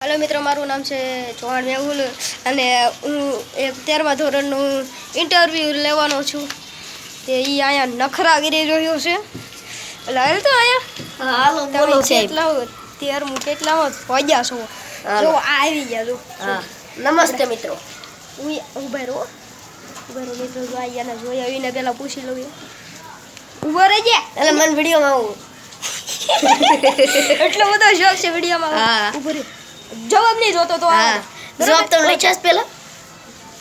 hello मित्रों, मारू नाम से चौहान मेहुल અને હું એક 13મા ધોરણનું ઇન્ટરવ્યુ લેવાનો છું તે ઈ આયા નખરા કરી રહ્યો છે એટલે હાલ તો આયા હાલો બોલો સાહેબ કેટલા 13મું કેટલામાં વાગ્યા છો જો આવી ગયા જો હા નમસ્તે મિત્રો હું ઉભા રહો મિત્રો જો આયાને જોઈ આવીને પહેલા પૂછી લઉં ઉભો રહેજે એટલે મને વિડિયોમાં આવું એટલો બધો શોખ છે વિડિયોમાં ઉભો રહે જવાબ નહીં જોતો તો જવાબ તો લઈચાસ પેલા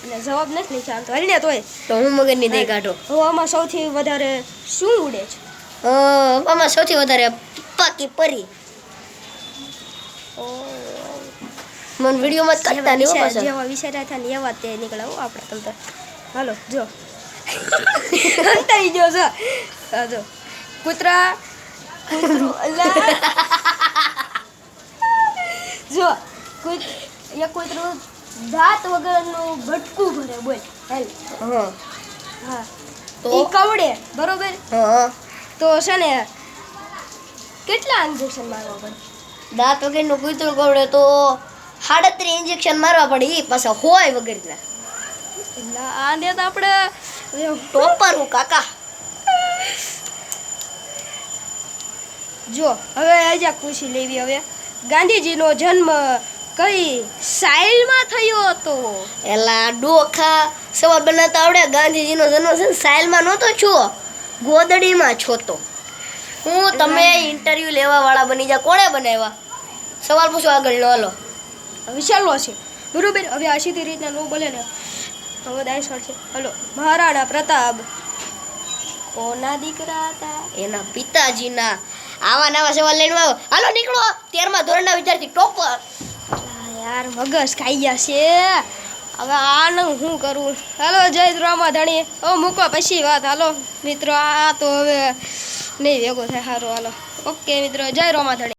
અને જવાબ નથી લઈ ચાલતો હરીને તોય તો હું મગજની દે કાઢો હવામાં સૌથી વધારે શું ઉડે છે આમાં સૌથી વધારે પાકી પરી મન વિડિયોમાં કરતા નહીં પાછા જેવા વિચાર્યા હતા ને એવા તે નીકળ્યા હો આપણે તમતા હાલો જો અંતાઈ ગયો છે જો કૂતરું જો કૂતરું દાંત વગરનું ભટકું ભરે બોલ હેલ હા તો ઈ કવડે બરોબર તો છે ને કેટલા ઇન્જેક્શન મારવા પડે દાંત વગરનું કૂતરું કવડે તો 37 ઇન્જેક્શન મારવા પડે ઈ પાછા હોય વગરના એટલે આને તો આપણે ટોપર હું કાકા જો હવે આજા પૂછી લેવી હવે ગાંધીજીનો જન્મ કઈ સાઇલમાં થયો હતો એલા ડોખા સવાલ બનાવતા આવડે ગાંધીજીનો જન્મ છે સાઇલમાં નહોતો છો ગોદડીમાં છો તો હું તમે ઇન્ટરવ્યુ લેવા વાળા બની જા કોણે બનાવ્યા સવાલ પૂછો આગળ નો હાલો વિચારલો છે બરોબર હવે આ સીધી રીતના નો બોલે ને હવે દાઈસર છે હલો મહારાણા પ્રતાપ કોના દીકરા હતા એના પિતાજીના આવા નવા સવાલ લઈને આવો હાલો નીકળો 13મા ધોરણના વિદ્યાર્થી ટોપર યાર મગજ ખાઈ ગયા છે હવે આનું શું કરું હાલો જય રામાધણી મૂકો પછી વાત હાલો મિત્રો આ તો હવે નહીં ભેગો થાય સારું હાલો ઓકે મિત્રો જય રામાધણી